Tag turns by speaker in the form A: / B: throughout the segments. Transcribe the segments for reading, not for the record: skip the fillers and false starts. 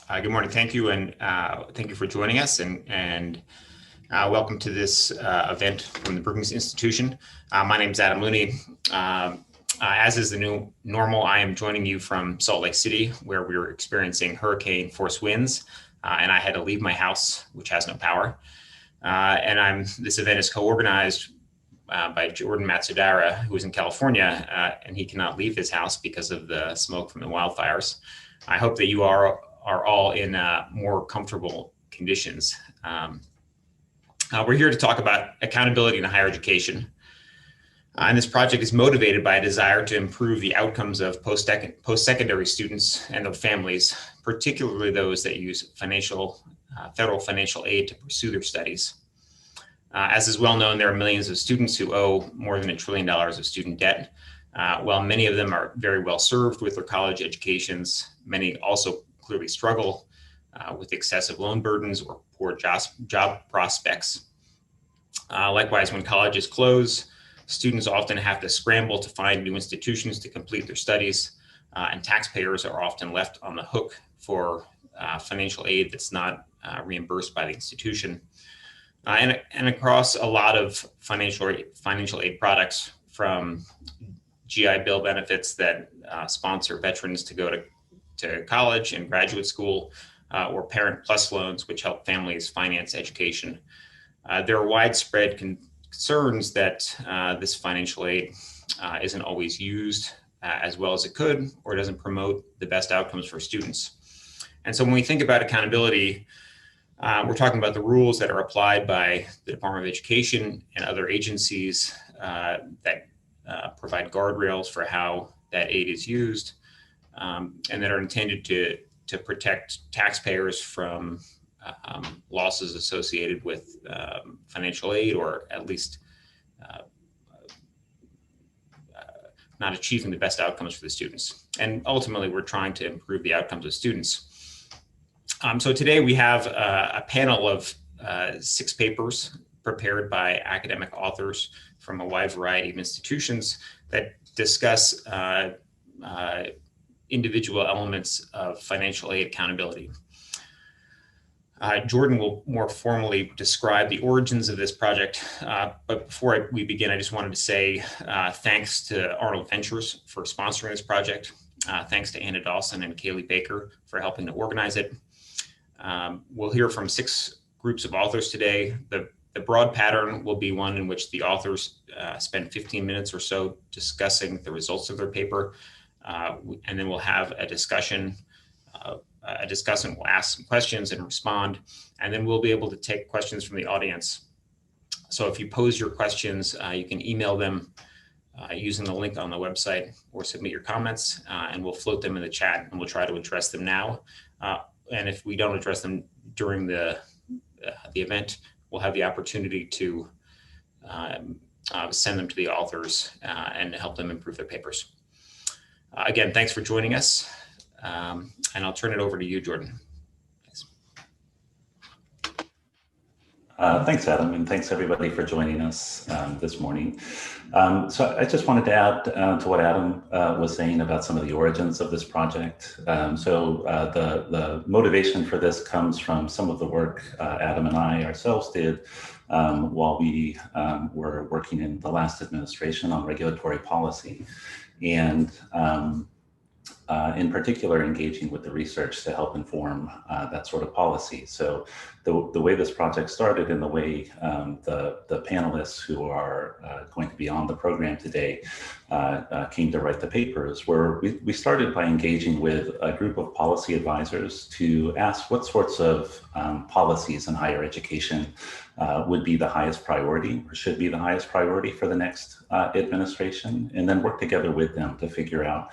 A: Good morning. Thank you, and thank you for joining us, and welcome to this event from the Brookings Institution. My name is Adam Looney. As is the new normal, I am joining you from Salt Lake City, where we were experiencing hurricane force winds, and I had to leave my house, which has no power. This event is co-organized by Jordan Matsudara, who is in California, and he cannot leave his house because of the smoke from the wildfires. I hope that you are all in more comfortable conditions. We're here to talk about accountability in higher education. And this project is motivated by a desire to improve the outcomes of post-secondary students and their families, particularly those that use federal financial aid to pursue their studies. As is well known, there are millions of students who owe more than $1 trillion of student debt. While many of them are very well served with their college educations, many also clearly struggle with excessive loan burdens or poor job prospects. Likewise, when colleges close, students often have to scramble to find new institutions to complete their studies, and taxpayers are often left on the hook for financial aid that's not reimbursed by the institution. And across a lot of financial aid products, from GI Bill benefits that sponsor veterans to go to college and graduate school, or Parent Plus loans, which help families finance education. There are widespread concerns that this financial aid isn't always used as well as it could, or doesn't promote the best outcomes for students. And so when we think about accountability, we're talking about the rules that are applied by the Department of Education and other agencies that provide guardrails for how that aid is used, and that are intended to protect taxpayers from losses associated with financial aid, or at least not achieving the best outcomes for the students. And ultimately, we're trying to improve the outcomes of students. So today we have a panel of 6 papers prepared by academic authors from a wide variety of institutions that discuss individual elements of financial aid accountability. Jordan will more formally describe the origins of this project, but before we begin, I just wanted to say thanks to Arnold Ventures for sponsoring this project. Thanks to Anna Dawson and Kaylee Baker for helping to organize it. We'll hear from 6 groups of authors today. The broad pattern will be one in which the authors spend 15 minutes or so discussing the results of their paper, and then we'll have a discussion. A discussant will ask some questions and respond, and then we'll be able to take questions from the audience. So if you pose your questions, you can email them using the link on the website, or submit your comments, and we'll float them in the chat, and we'll try to address them now. And if we don't address them during the event, we'll have the opportunity to send them to the authors and help them improve their papers. Again, thanks for joining us, and I'll turn it over to you, Jordan.
B: Thanks, Adam, and thanks everybody for joining us this morning. So I just wanted to add to what Adam was saying about some of the origins of this project. The motivation for this comes from some of the work Adam and I ourselves did while we were working in the last administration on regulatory policy, and in particular engaging with the research to help inform that sort of policy. So the way this project started, and the way the panelists who are going to be on the program today came to write the papers, were we started by engaging with a group of policy advisors to ask what sorts of policies in higher education would be the highest priority, or should be the highest priority for the next administration, and then work together with them to figure out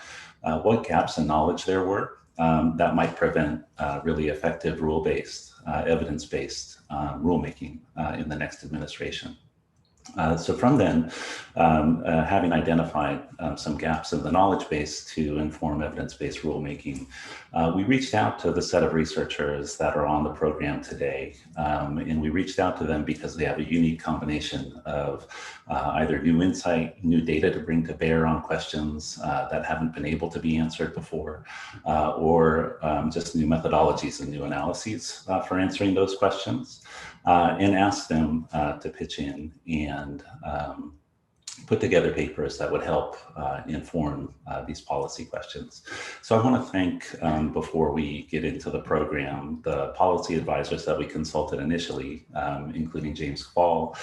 B: what gaps in knowledge there were that might prevent really effective rule-based, evidence-based rulemaking in the next administration. So from then, having identified some gaps in the knowledge base to inform evidence-based rulemaking, we reached out to the set of researchers that are on the program today. And we reached out to them because they have a unique combination of either new insight, new data to bring to bear on questions that haven't been able to be answered before, or just new methodologies and new analyses for answering those questions. And ask them to pitch in and put together papers that would help inform these policy questions. So I want to thank, before we get into the program, the policy advisors that we consulted initially, including James Fall,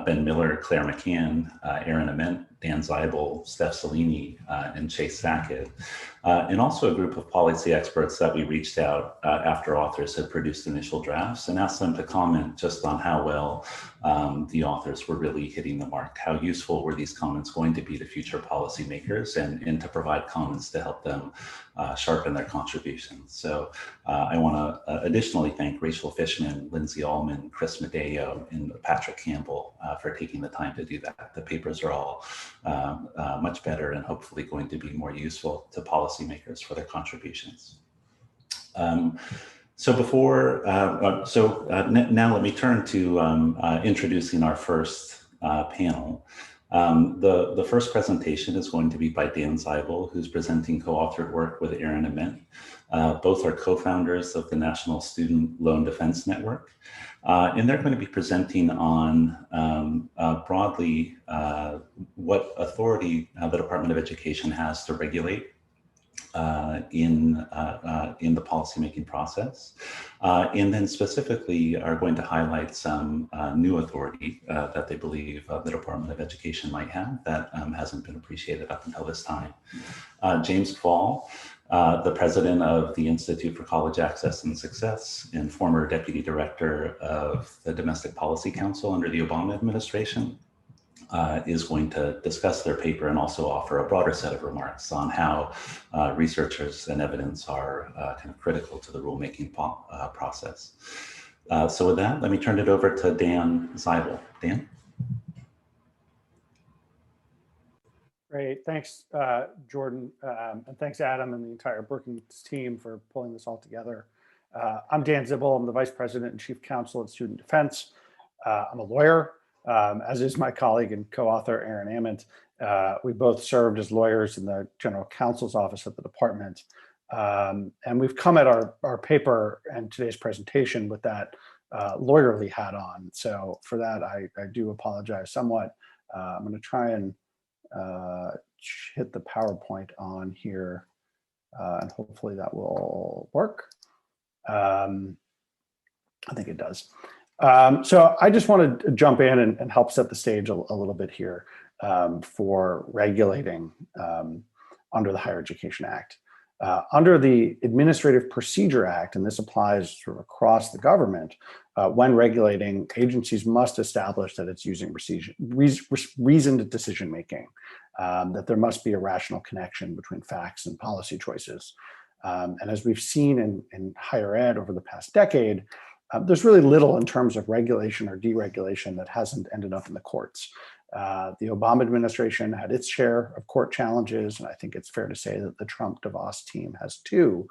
B: Ben Miller, Claire McCann, Aaron Ament, Dan Zeibel, Steph Salini, and Chase Sackett, and also a group of policy experts that we reached out after authors had produced initial drafts and asked them to comment just on how well the authors were really hitting the mark. How useful were these comments going to be to future policymakers, and to provide comments to help them sharpen their contributions. So I want to additionally thank Rachel Fishman, Lindsay Allman, Chris Medeo, and Patrick Campbell for taking the time to do that. The papers are all much better and hopefully going to be more useful to policymakers for their contributions. So before, now let me turn to introducing our first panel. The first presentation is going to be by Dan Zeibel, who's presenting co-authored work with Aaron Ament. Both are co-founders of the National Student Loan Defense Network. And they're going to be presenting on broadly what authority the Department of Education has to regulate in the policymaking process, and then specifically are going to highlight some new authority that they believe the Department of Education might have that hasn't been appreciated up until this time. James Fall, the president of the Institute for College Access and Success and former deputy director of the Domestic Policy Council under the Obama administration, is going to discuss their paper and also offer a broader set of remarks on how researchers and evidence are kind of critical to the rulemaking process. So with that, let me turn it over to Dan Zeibel. Dan?
C: Great, thanks, Jordan, and thanks, Adam, and the entire Brookings team for pulling this all together. I'm Dan Zeibel. I'm the Vice President and Chief Counsel at Student Defense. I'm a lawyer, as is my colleague and co-author, Aaron Ament. We both served as lawyers in the General Counsel's office at the department. And we've come at our paper and today's presentation with that lawyerly hat on. So for that, I do apologize somewhat. I'm going to try and hit the PowerPoint on here, and hopefully that will work. I think it does. So I just want to jump in and help set the stage a little bit here for regulating under the Higher Education Act. Under the Administrative Procedure Act, and this applies sort of across the government, when regulating, agencies must establish that it's using reasoned decision-making, that there must be a rational connection between facts and policy choices. And as we've seen in higher ed over the past decade, there's really little in terms of regulation or deregulation that hasn't ended up in the courts. The Obama administration had its share of court challenges, and I think it's fair to say that the Trump-DeVos team has too.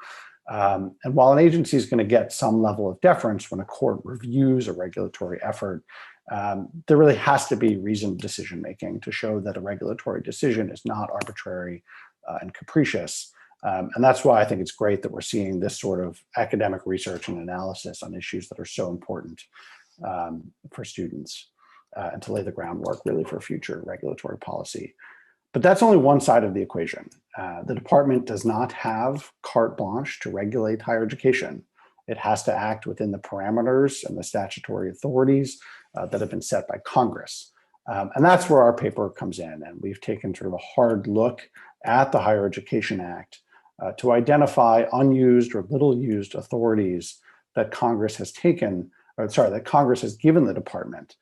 C: And while an agency is going to get some level of deference when a court reviews a regulatory effort, there really has to be reasoned decision-making to show that a regulatory decision is not arbitrary and capricious. And that's why I think it's great that we're seeing this sort of academic research and analysis on issues that are so important for students and to lay the groundwork really for future regulatory policy. But that's only one side of the equation. The department does not have carte blanche to regulate higher education. It has to act within the parameters and the statutory authorities that have been set by Congress. And that's where our paper comes in. And we've taken sort of a hard look at the Higher Education Act to identify unused or little used authorities that Congress has taken, that Congress has given the department,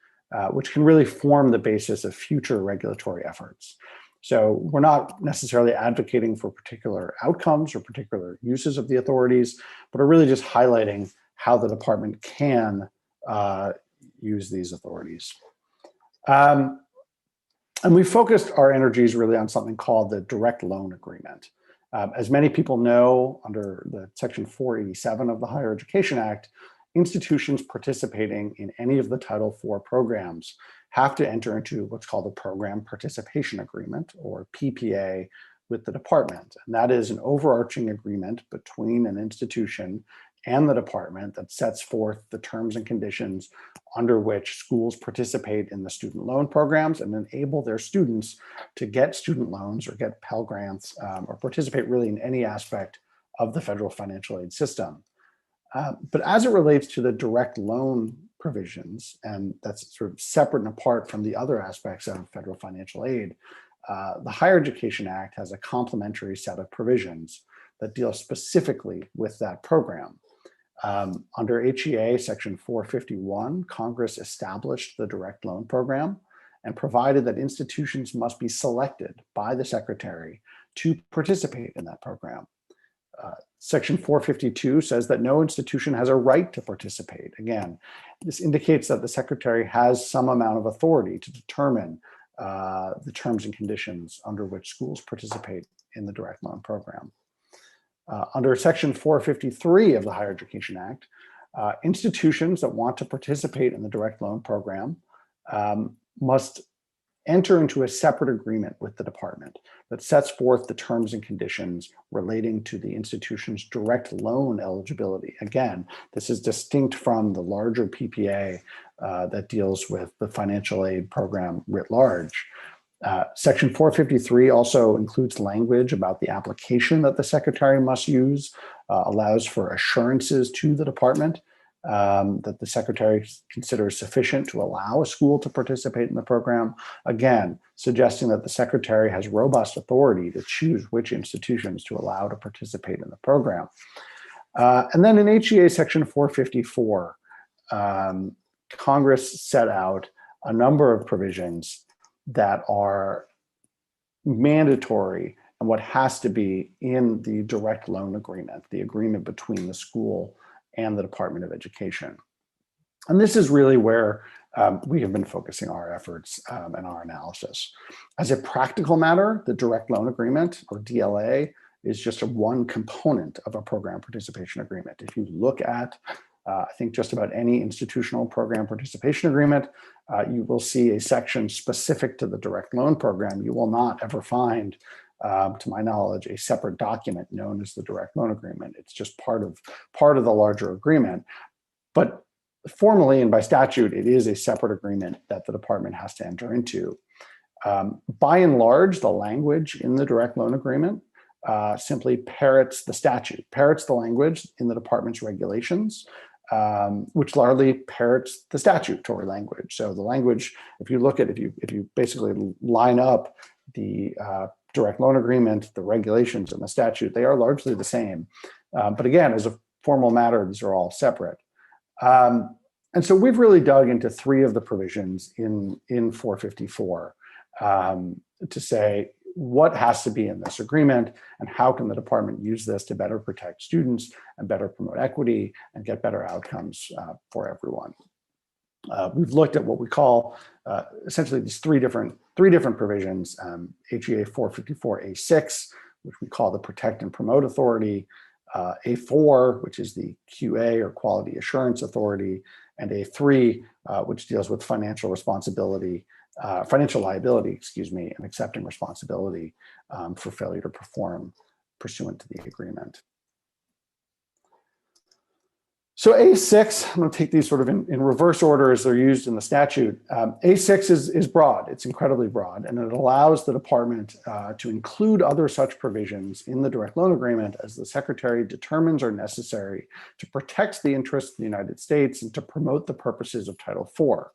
C: which can really form the basis of future regulatory efforts. So we're not necessarily advocating for particular outcomes or particular uses of the authorities, but are really just highlighting how the department can use these authorities. And we focused our energies really on something called the direct loan agreement. As many people know, under the Section 487 of the Higher Education Act, institutions participating in any of the Title IV programs have to enter into what's called a Program Participation Agreement, or PPA, with the department. And that is an overarching agreement between an institution and the department that sets forth the terms and conditions under which schools participate in the student loan programs and enable their students to get student loans or get Pell Grants or participate really in any aspect of the federal financial aid system. But as it relates to the direct loan provisions, and that's sort of separate and apart from the other aspects of federal financial aid, the Higher Education Act has a complementary set of provisions that deal specifically with that program. Under HEA Section 451, Congress established the direct loan program and provided that institutions must be selected by the Secretary to participate in that program. Section 452 says that no institution has a right to participate. Again, this indicates that the Secretary has some amount of authority to determine the terms and conditions under which schools participate in the direct loan program. Under Section 453 of the Higher Education Act, institutions that want to participate in the direct loan program must enter into a separate agreement with the department that sets forth the terms and conditions relating to the institution's direct loan eligibility. Again, this is distinct from the larger PPA that deals with the financial aid program writ large. Section 453 also includes language about the application that the Secretary must use, allows for assurances to the department that the Secretary considers sufficient to allow a school to participate in the program, again, suggesting that the Secretary has robust authority to choose which institutions to allow to participate in the program. And then in HEA Section 454, Congress set out a number of provisions that are mandatory and what has to be in the direct loan agreement, the agreement between the school and the Department of Education. And this is really where we have been focusing our efforts and our analysis. As a practical matter, the direct loan agreement, or DLA, is just one component of a program participation agreement. If you look at I think just about any institutional program participation agreement, you will see a section specific to the direct loan program. You will not ever find, to my knowledge, a separate document known as the direct loan agreement. It's just part of the larger agreement. But formally and by statute, it is a separate agreement that the department has to enter into. By and large, the language in the direct loan agreement simply parrots the statute, parrots the language in the department's regulations, which largely parrots the statutory language. So the language, if you basically line up the direct loan agreement, the regulations, and the statute, they are largely the same. But again, as a formal matter, these are all separate. And so we've really dug into three of the provisions in 454 to say, what has to be in this agreement and how can the department use this to better protect students and better promote equity and get better outcomes for everyone. We've looked at what we call essentially these three different provisions, HEA 454A6, which we call the Protect and Promote Authority, A4, which is the QA or Quality Assurance Authority, and A3, which deals with financial liability, and accepting responsibility for failure to perform pursuant to the agreement. So A6, I'm going to take these sort of in reverse order as they're used in the statute. A6 is broad, it's incredibly broad, and it allows the department to include other such provisions in the direct loan agreement as the Secretary determines are necessary to protect the interests of the United States and to promote the purposes of Title IV.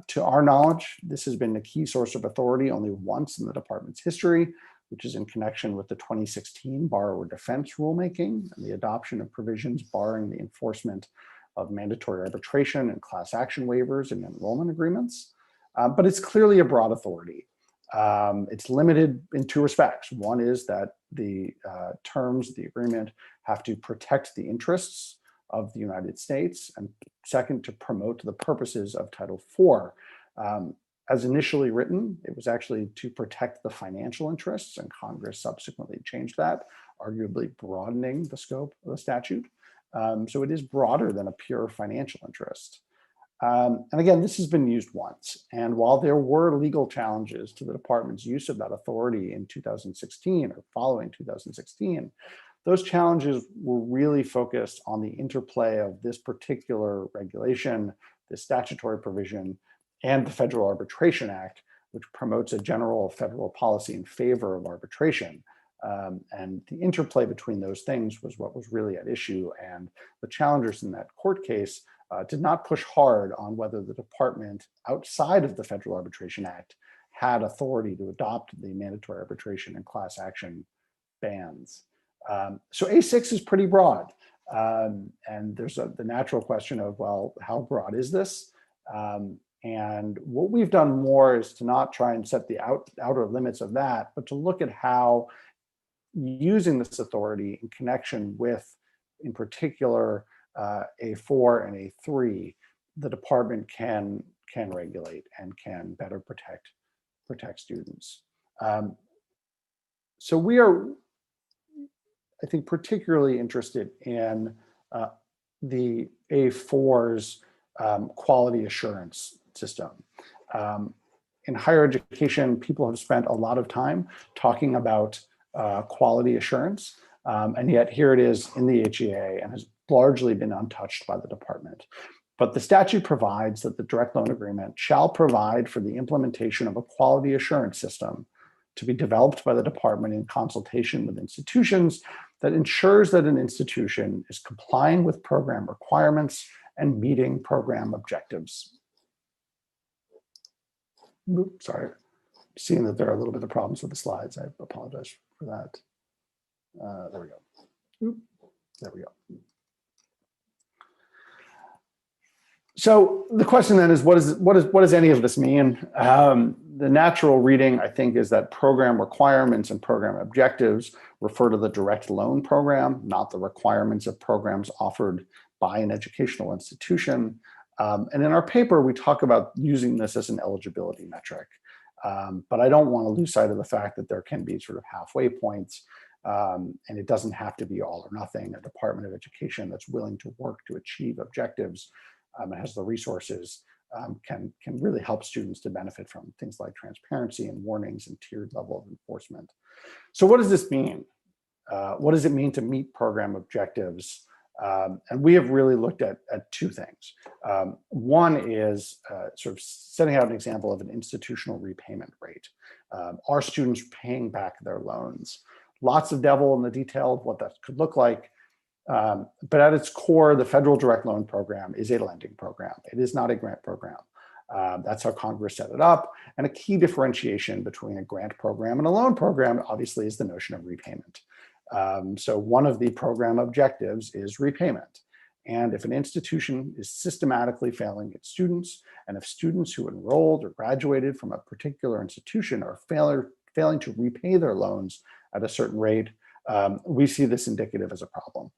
C: To our knowledge, this has been a key source of authority only once in the department's history, which is in connection with the 2016 borrower defense rulemaking and the adoption of provisions barring the enforcement of mandatory arbitration and class action waivers in enrollment agreements. But it's clearly a broad authority. It's limited in two respects. One is that the terms of the agreement have to protect the interests of the United States, and second, to promote the purposes of Title IV. As initially written, it was actually to protect the financial interests, and Congress subsequently changed that, arguably broadening the scope of the statute. So it is broader than a pure financial interest. And again, this has been used once. And while there were legal challenges to the department's use of that authority in 2016 or following 2016, those challenges were really focused on the interplay of this particular regulation, this statutory provision, and the Federal Arbitration Act, which promotes a general federal policy in favor of arbitration. And the interplay between those things was what was really at issue. And the challengers in that court case did not push hard on whether the department outside of the Federal Arbitration Act had authority to adopt the mandatory arbitration and class action bans. So A6 is pretty broad. And there's the natural question of, well, how broad is this? And what we've done more is to not try and set the outer limits of that, but to look at how using this authority in connection with, in particular, A4 and A3, the department can regulate and can better protect students. So we are, I think, particularly interested in the A4's quality assurance system. In higher education, people have spent a lot of time talking about quality assurance, and yet here it is in the HEA and has largely been untouched by the department. But the statute provides that the direct loan agreement shall provide for the implementation of a quality assurance system to be developed by the department in consultation with institutions that ensures that an institution is complying with program requirements and meeting program objectives. Oops, sorry, seeing that there are a little bit of problems with the slides, I apologize for that. There we go. Oop, there we go. So the question then is, what does any of this mean? The natural reading, I think, is that program requirements and program objectives refer to the direct loan program, not the requirements of programs offered by an educational institution. And in our paper, we talk about using this as an eligibility metric. But I don't want to lose sight of the fact that there can be sort of halfway points, and it doesn't have to be all or nothing. A Department of Education that's willing to work to achieve objectives and has the resources can really help students to benefit from things like transparency and warnings and tiered level of enforcement. So what does this mean? What does it mean to meet program objectives? And we have really looked at two things. One is sort of setting out an example of an institutional repayment rate. Are students paying back their loans? Lots of devil in the detail of what that could look like. But at its core, the federal direct loan program is a lending program. It is not a grant program. That's how Congress set it up. And a key differentiation between a grant program and a loan program, obviously, is the notion of repayment. So one of the program objectives is repayment. And if an institution is systematically failing its students, and if students who enrolled or graduated from a particular institution are failing to repay their loans at a certain rate, we see this indicative as a problem.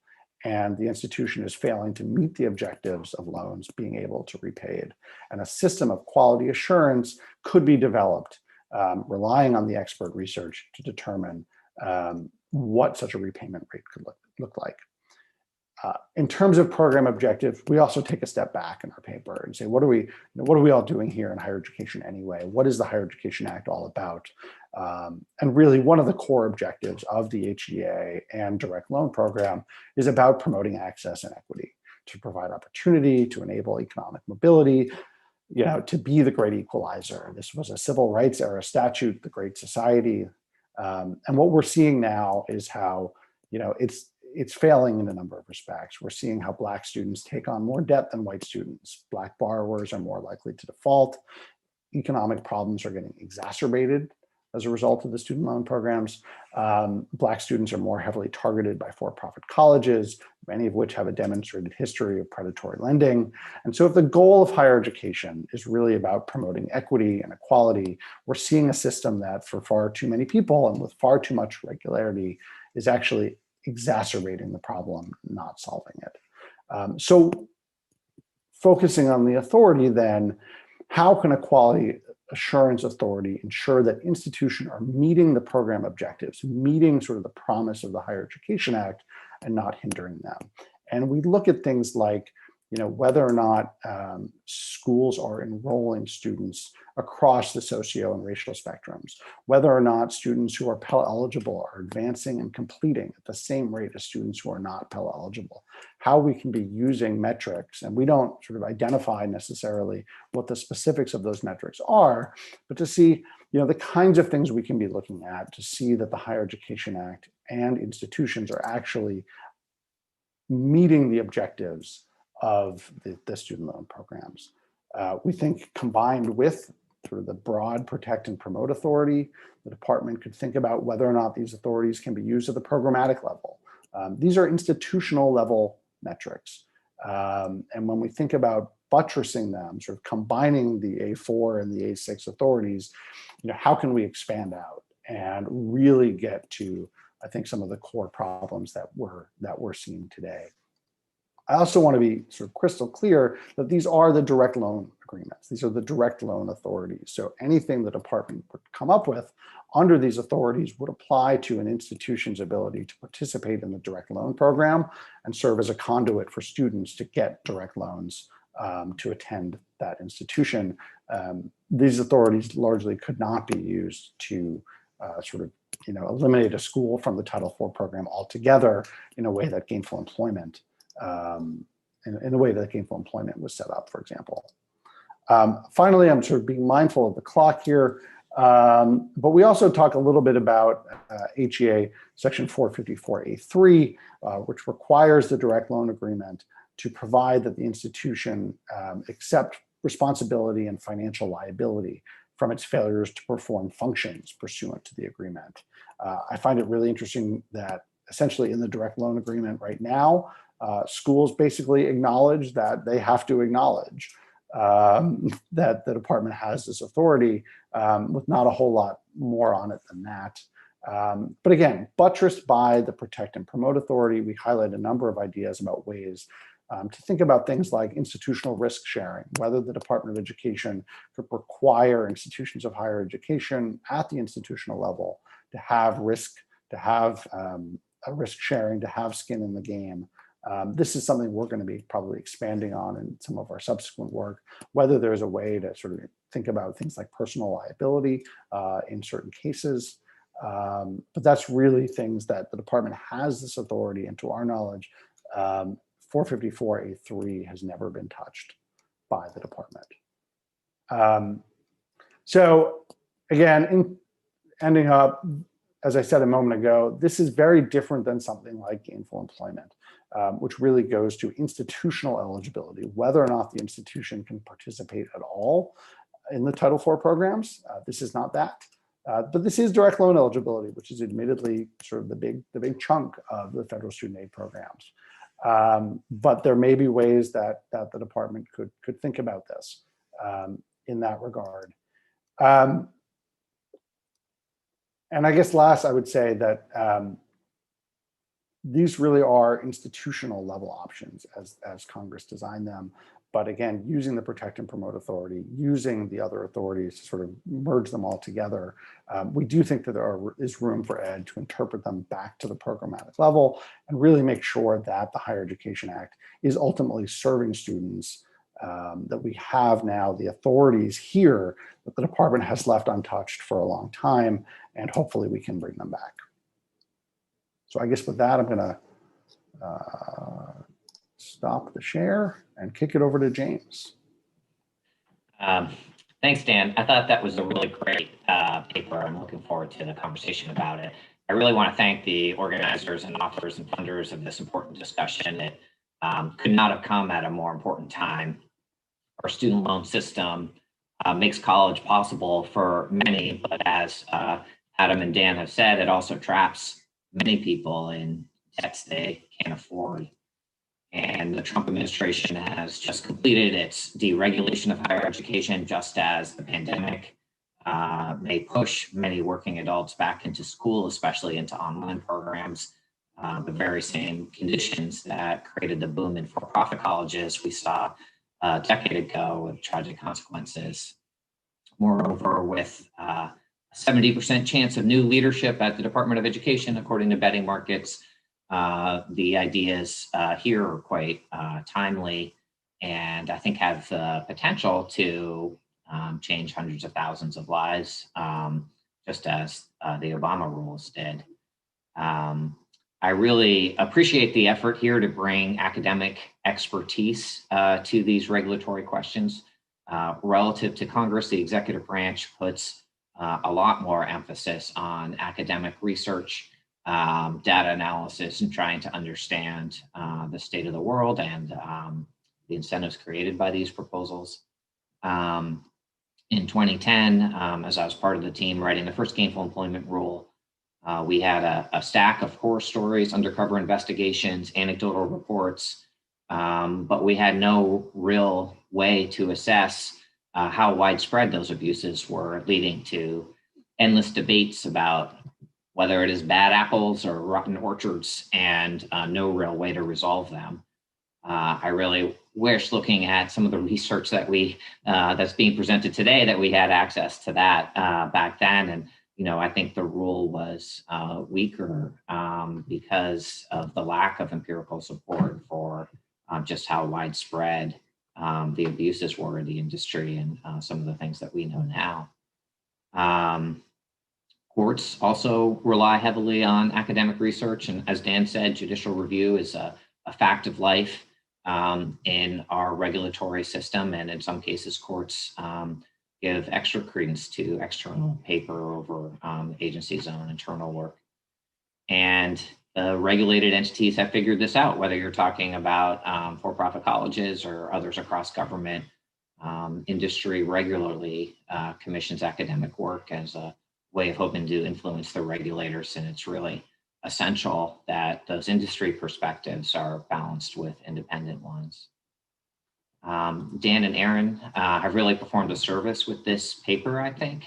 C: And the institution is failing to meet the objectives of loans being able to repay it. And a system of quality assurance could be developed, relying on the expert research to determine what such a repayment rate could look like. In terms of program objectives, we also take a step back in our paper and say, what are we all doing here in higher education anyway? What is the Higher Education Act all about? And really, one of the core objectives of the HEA and direct loan program is about promoting access and equity, to provide opportunity, to enable economic mobility, to be the great equalizer. This was a civil rights era statute, the Great Society. And what we're seeing now is how, it's failing in a number of respects. We're seeing how Black students take on more debt than white students. Black borrowers are more likely to default. Economic problems are getting exacerbated as a result of the student loan programs. Black students are more heavily targeted by for-profit colleges, many of which have a demonstrated history of predatory lending. And so if the goal of higher education is really about promoting equity and equality, we're seeing a system that for far too many people and with far too much regularity is actually exacerbating the problem, not solving it. So focusing on the authority then, how can a quality assurance authority ensure that institutions are meeting the program objectives, meeting sort of the promise of the Higher Education Act and not hindering them. And we look at things like, whether or not schools are enrolling students across the socio and racial spectrums, whether or not students who are Pell eligible are advancing and completing at the same rate as students who are not Pell eligible, how we can be using metrics, and we don't sort of identify necessarily what the specifics of those metrics are, but to see the kinds of things we can be looking at to see that the Higher Education Act and institutions are actually meeting the objectives of the student loan programs. We think combined with sort of the broad protect and promote authority, the department could think about whether or not these authorities can be used at the programmatic level. These are institutional level metrics. And when we think about buttressing them, sort of combining the A4 and the A6 authorities, how can we expand out and really get to, I think, some of the core problems that we're seeing today. I also want to be sort of crystal clear that these are the direct loan agreements. These are the direct loan authorities. So anything the department would come up with under these authorities would apply to an institution's ability to participate in the direct loan program and serve as a conduit for students to get direct loans to attend that institution. These authorities largely could not be used to sort of eliminate a school from the Title IV program altogether in a way that gainful employment in the way that gainful employment was set up, for example. Finally, I'm sort of being mindful of the clock here, but we also talk a little bit about HEA section 454A3, which requires the direct loan agreement to provide that the institution accept responsibility and financial liability from its failures to perform functions pursuant to the agreement. I find it really interesting that essentially in the direct loan agreement right now, schools basically acknowledge that they have to acknowledge that the department has this authority with not a whole lot more on it than that. But again, buttressed by the protect and promote authority, we highlight a number of ideas about ways to think about things like institutional risk sharing, whether the Department of Education could require institutions of higher education at the institutional level to have risk, to have a risk sharing, to have skin in the game. This is something we're going to be probably expanding on in some of our subsequent work, whether there's a way to sort of think about things like personal liability in certain cases. But that's really things that the department has this authority, and to our knowledge, 454A3 has never been touched by the department. So again, ending up, as I said a moment ago, this is very different than something like gainful employment, which really goes to institutional eligibility, whether or not the institution can participate at all in the Title IV programs. This is not that. But this is direct loan eligibility, which is admittedly sort of the big chunk of the federal student aid programs. But there may be ways that the department could think about this in that regard. And I guess last, I would say that these really are institutional level options as Congress designed them. But again, using the protect and promote authority, using the other authorities to sort of merge them all together, we do think that there is room for Ed to interpret them back to the programmatic level and really make sure that the Higher Education Act is ultimately serving students, that we have now the authorities here that the department has left untouched for a long time, and hopefully we can bring them back. So I guess with that, I'm gonna stop the share and kick it over to James.
D: Thanks, Dan. I thought that was a really great paper. I'm looking forward to the conversation about it. I really want to thank the organizers and authors and funders of this important discussion. It could not have come at a more important time. Our student loan system makes college possible for many, but as Adam and Dan have said, it also traps many people in debts they can't afford. And the Trump administration has just completed its deregulation of higher education, just as the pandemic may push many working adults back into school, especially into online programs. The very same conditions that created the boom in for-profit colleges we saw a decade ago with tragic consequences. Moreover, with a 70% chance of new leadership at the Department of Education, according to betting markets, the ideas here are quite timely and I think have the potential to change hundreds of thousands of lives, just as the Obama rules did. I really appreciate the effort here to bring academic expertise to these regulatory questions. Relative to Congress, the executive branch puts a lot more emphasis on academic research, data analysis, and trying to understand the state of the world and the incentives created by these proposals. In 2010, as I was part of the team writing the first gainful employment rule, we had a stack of horror stories, undercover investigations, anecdotal reports, but we had no real way to assess how widespread those abuses were, leading to endless debates about whether it is bad apples or rotten orchards, and no real way to resolve them. I really wish, looking at some of the research that that's being presented today, that we had access to that back then. And I think the rule was weaker because of the lack of empirical support for just how widespread the abuses were in the industry and some of the things that we know now. Courts also rely heavily on academic research. And as Dan said, judicial review is a fact of life in our regulatory system. And in some cases, courts give extra credence to external paper over agency's own internal work. And regulated entities have figured this out, whether you're talking about for-profit colleges or others across government. Industry regularly commissions academic work as a way of hoping to influence the regulators, and it's really essential that those industry perspectives are balanced with independent ones. Dan and Aaron have really performed a service with this paper, I think.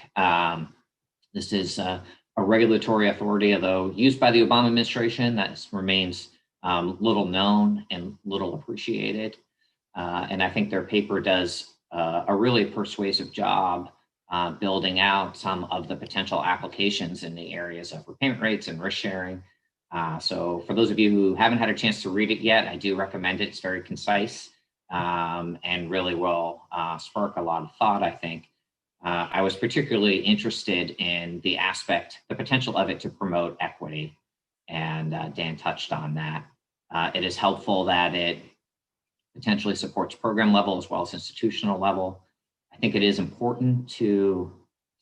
D: This is a regulatory authority, although used by the Obama administration, that remains little known and little appreciated. And I think their paper does a really persuasive job building out some of the potential applications in the areas of repayment rates and risk sharing. So for those of you who haven't had a chance to read it yet, I do recommend it. It's very concise and really will spark a lot of thought, I think. I was particularly interested in the potential of it to promote equity, and Dan touched on that. It is helpful that it potentially supports program level as well as institutional level. I think it is important to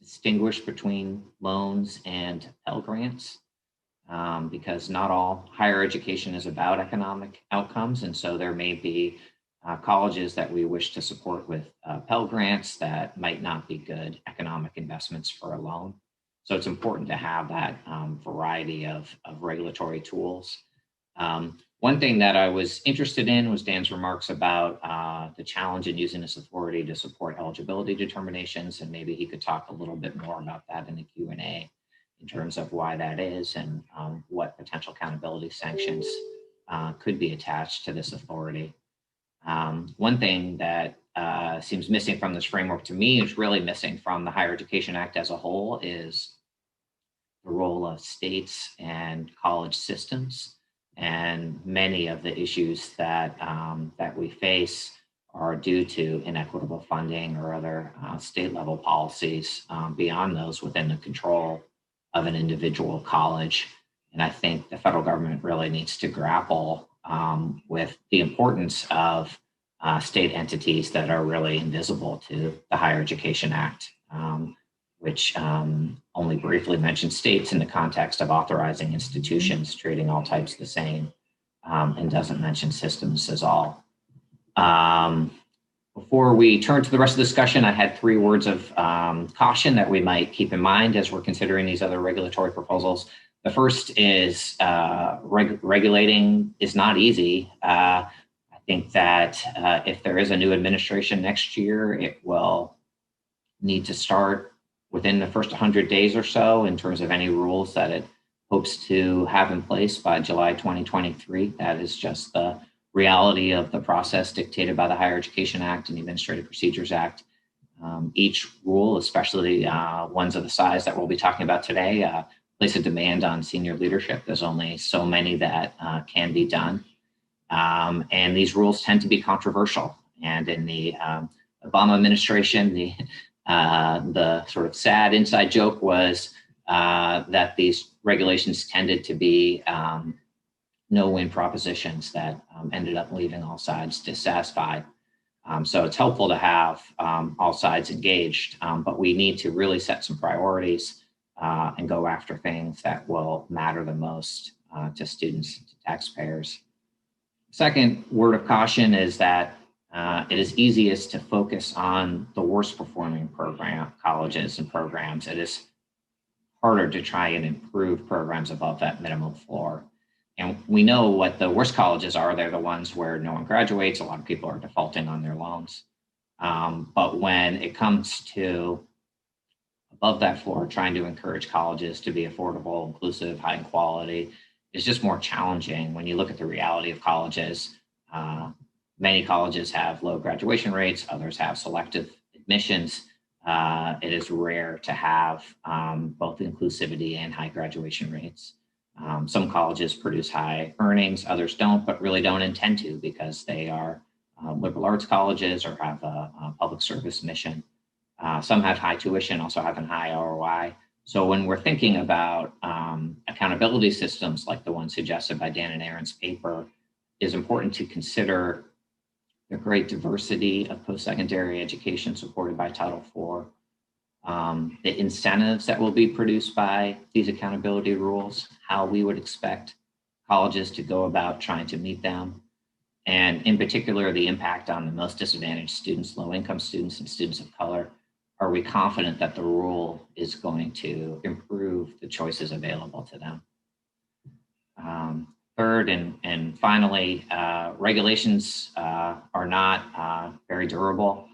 D: distinguish between loans and Pell Grants because not all higher education is about economic outcomes. And so there may be colleges that we wish to support with Pell Grants that might not be good economic investments for a loan. So it's important to have that variety of regulatory tools. One thing that I was interested in was Dan's remarks about the challenge in using this authority to support eligibility determinations, and maybe he could talk a little bit more about that in the Q&A in terms of why that is and what potential accountability sanctions could be attached to this authority. One thing that seems missing from this framework to me, is really missing from the Higher Education Act as a whole, is the role of states and college systems. And many of the issues that we face are due to inequitable funding or other state level policies beyond those within the control of an individual college. And I think the federal government really needs to grapple with the importance of state entities that are really invisible to the Higher Education Act, which only briefly mentions states in the context of authorizing institutions, treating all types the same, and doesn't mention systems as all. Before we turn to the rest of the discussion, I had 3 words of caution that we might keep in mind as we're considering these other regulatory proposals. The first is regulating is not easy. I think that if there is a new administration next year, it will need to start within the first 100 days or so in terms of any rules that it hopes to have in place by July 2023. That is just the reality of the process dictated by the Higher Education Act and the Administrative Procedures Act. Each rule, especially ones of the size that we'll be talking about today, place a demand on senior leadership. There's only so many that can be done. And these rules tend to be controversial. And in the Obama administration, the sort of sad inside joke was that these regulations tended to be no-win propositions that ended up leaving all sides dissatisfied. So it's helpful to have all sides engaged, but we need to really set some priorities and go after things that will matter the most to students and to taxpayers. Second word of caution is that it is easiest to focus on the worst performing colleges and programs. It is harder to try and improve programs above that minimum floor. And we know what the worst colleges are. They're the ones where no one graduates. A lot of people are defaulting on their loans. But when it comes to above that floor, trying to encourage colleges to be affordable, inclusive, high quality, is just more challenging when you look at the reality of colleges. Many colleges have low graduation rates, others have selective admissions. It is rare to have both inclusivity and high graduation rates. Some colleges produce high earnings, others don't, but really don't intend to because they are liberal arts colleges or have a public service mission. Some have high tuition, also have a high ROI. So when we're thinking about accountability systems like the one suggested by Dan and Aaron's paper, it is important to consider the great diversity of post-secondary education supported by Title IV, the incentives that will be produced by these accountability rules, how we would expect colleges to go about trying to meet them, and in particular, the impact on the most disadvantaged students, low-income students, and students of color. Are we confident that the rule is going to improve the choices available to them? Third and finally, regulations are not very durable.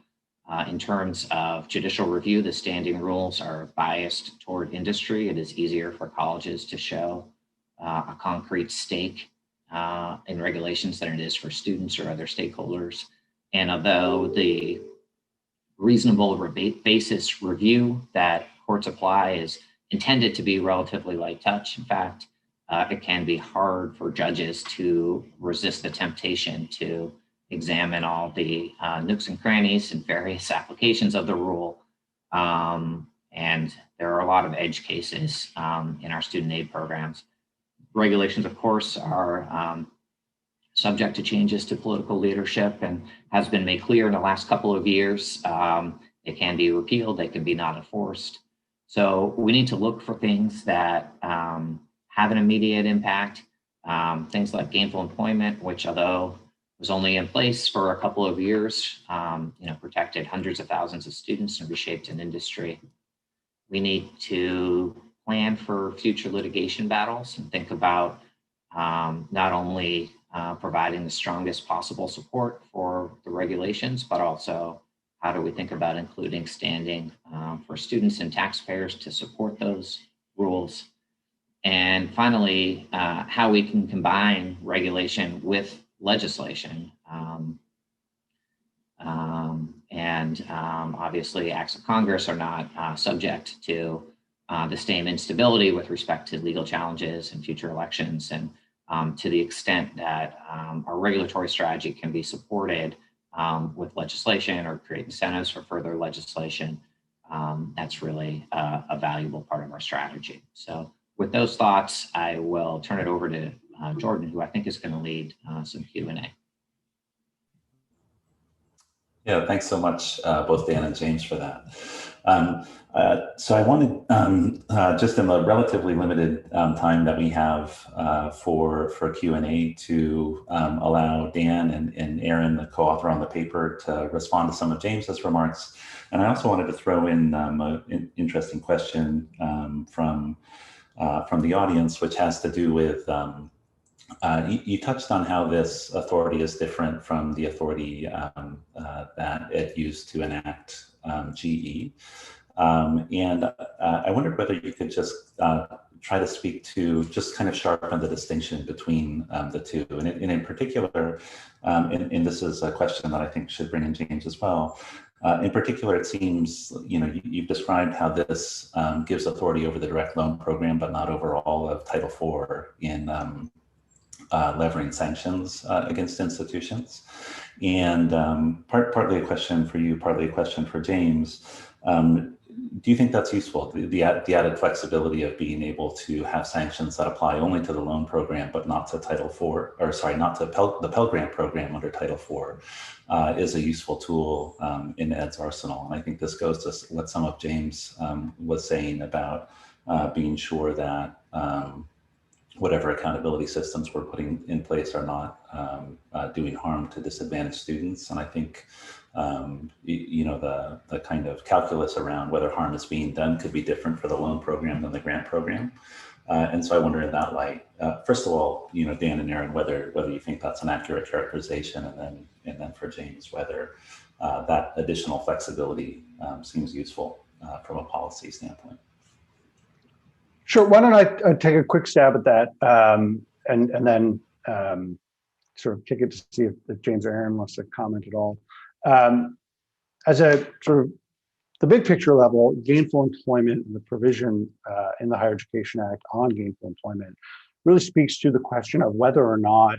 D: In terms of judicial review, the standing rules are biased toward industry. It is easier for colleges to show a concrete stake in regulations than it is for students or other stakeholders. And although the reasonable basis review that courts apply is intended to be relatively light touch, in fact, it can be hard for judges to resist the temptation to examine all the nooks and crannies and various applications of the rule. And there are a lot of edge cases in our student aid programs. Regulations, of course, are subject to changes to political leadership and has been made clear in the last couple of years. They can be repealed, they can be not enforced. So we need to look for things that have an immediate impact, things like gainful employment, which although was only in place for a couple of years, protected hundreds of thousands of students and reshaped an industry. We need to plan for future litigation battles and think about not only providing the strongest possible support for the regulations, but also how do we think about including standing for students and taxpayers to support those rules. And finally, how we can combine regulation with legislation. Obviously, acts of Congress are not subject to the same instability with respect to legal challenges and future elections. And to the extent that our regulatory strategy can be supported with legislation or create incentives for further legislation, that's really a valuable part of our strategy. So with those thoughts, I will turn it over to Jordan, who I think is going to lead some Q&A.
B: Yeah, thanks so much, both Dan and James, for that. So I wanted, just in the relatively limited time that we have for Q&A, to allow Dan and Aaron, the co-author on the paper, to respond to some of James's remarks. And I also wanted to throw in an interesting question from the audience, which has to do with you touched on how this authority is different from the authority that it used to enact GE. And I wondered whether you could just try to speak to just kind of sharpen the distinction between the two. And in particular, and this is a question that I think should bring in James as well. In particular, it seems, you've described how this gives authority over the direct loan program, but not over all of Title IV in levering sanctions against institutions. And partly a question for you, partly a question for James. Do you think that's useful, the added flexibility of being able to have sanctions that apply only to the loan program, but not to Title IV, or sorry, not to the Pell Grant program under Title IV, is a useful tool in Ed's arsenal? And I think this goes to what some of James was saying about being sure that whatever accountability systems we're putting in place are not doing harm to disadvantaged students. And I think the kind of calculus around whether harm is being done could be different for the loan program than the grant program. And so I wonder in that light, first of all, Dan and Aaron, whether you think that's an accurate characterization, and then for James, whether that additional flexibility seems useful from a policy standpoint.
C: Sure. Why don't I take a quick stab at that, and then sort of kick it to see if James or Aaron wants to comment at all. As a sort of the big picture level, gainful employment and the provision in the Higher Education Act on gainful employment really speaks to the question of whether or not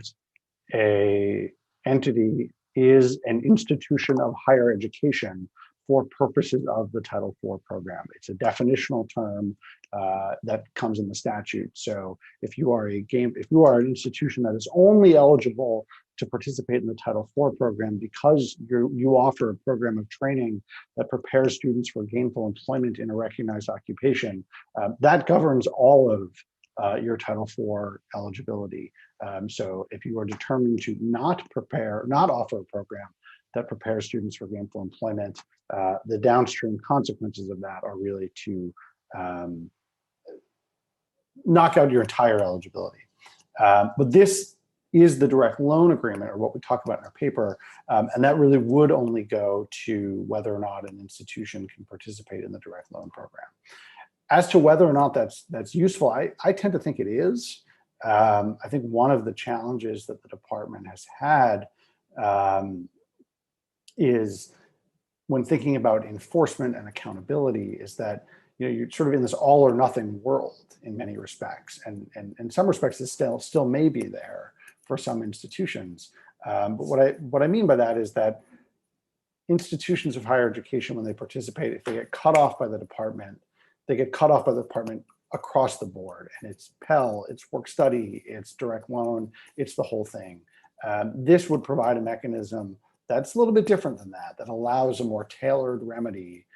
C: a entity is an institution of higher education for purposes of the Title IV program. It's a definitional term that comes in the statute. So if you are an institution that is only eligible to participate in the Title IV program because you offer a program of training that prepares students for gainful employment in a recognized occupation, that governs all of your Title IV eligibility. So if you are determined to not offer a program that prepares students for gainful employment, the downstream consequences of that are really to knock out your entire eligibility. But this is the direct loan agreement, or what we talk about in our paper, and that really would only go to whether or not an institution can participate in the direct loan program. As to whether or not that's useful, I tend to think it is. I think one of the challenges that the department has had is when thinking about enforcement and accountability is that you're sort of in this all or nothing world in many respects, and in some respects it still may be there for some institutions. But what I mean by that is that institutions of higher education, when they participate, if they get cut off by the department, they get cut off by the department across the board, and it's Pell, it's work study, it's direct loan, it's the whole thing. This would provide a mechanism that's a little bit different than that allows a more tailored remedy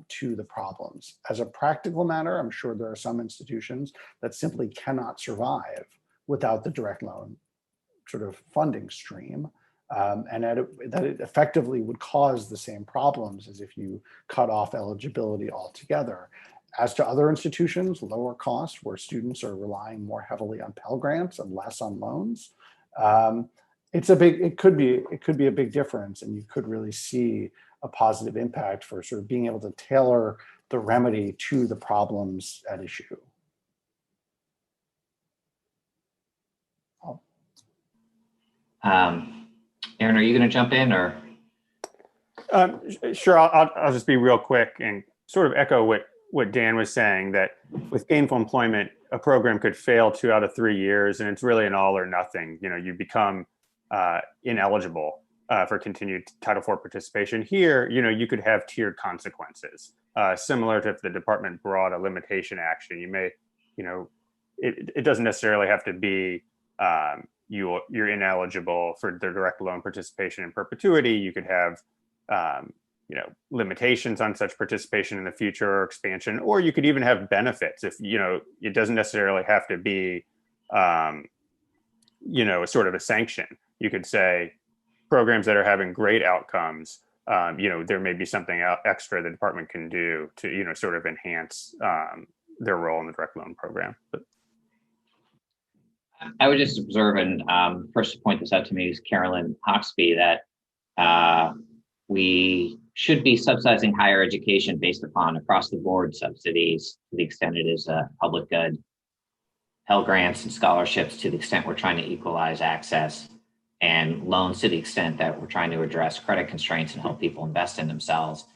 C: to the problems. As a practical matter, I'm sure there are some institutions that simply cannot survive without the direct loan sort of funding stream, and that it effectively would cause the same problems as if you cut off eligibility altogether. As to other institutions, lower cost, where students are relying more heavily on Pell Grants and less on loans, it could be a big difference, and you could really see a positive impact for sort of being able to tailor the remedy to the problems at issue.
D: Aaron, are you going to jump in, or?
E: Sure, I'll just be real quick and sort of echo what Dan was saying, that with gainful employment, a program could fail 2 out of 3 years, and it's really an all or nothing. You become ineligible for continued Title IV participation. Here, you could have tiered consequences, similar to if the department brought a limitation action. You may, it doesn't necessarily have to be you're ineligible for the direct loan participation in perpetuity. You could have limitations on such participation in the future or expansion, or you could even have benefits if, it doesn't necessarily have to be, sort of a sanction. You could say programs that are having great outcomes, there may be something extra the department can do to, sort of enhance their role in the direct loan program. But
D: I would just observe, and first to point this out to me is Carolyn Hoxby, that we should be subsidizing higher education based upon across the board subsidies to the extent it is a public good. Pell Grants and scholarships to the extent we're trying to equalize access, and loans to the extent that we're trying to address credit constraints and help people invest in themselves.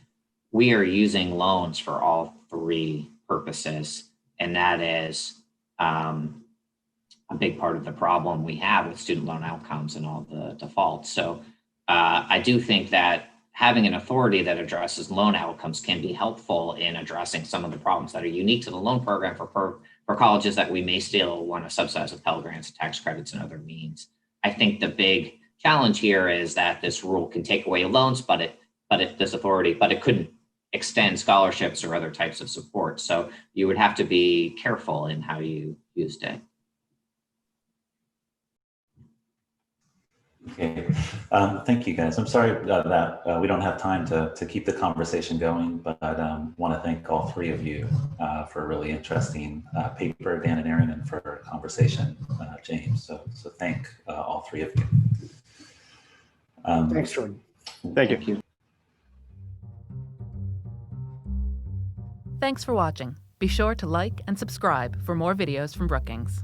D: We are using loans for all three purposes, and that is a big part of the problem we have with student loan outcomes and all the defaults. So I do think that having an authority that addresses loan outcomes can be helpful in addressing some of the problems that are unique to the loan program for colleges that we may still want to subsidize with Pell Grants, tax credits, and other means. I think the big challenge here is that this rule can take away loans, but it couldn't extend scholarships or other types of support. So you would have to be careful in how you used it.
B: Okay, thank you guys. I'm sorry that we don't have time to keep the conversation going, but I want to thank all three of you for a really interesting paper, Dan and Aaron, and for conversation, James. So thank all three of you.
C: Thanks, Jordan.
E: Thank you.
F: Thanks for watching. Be sure to like and subscribe for more videos from Brookings.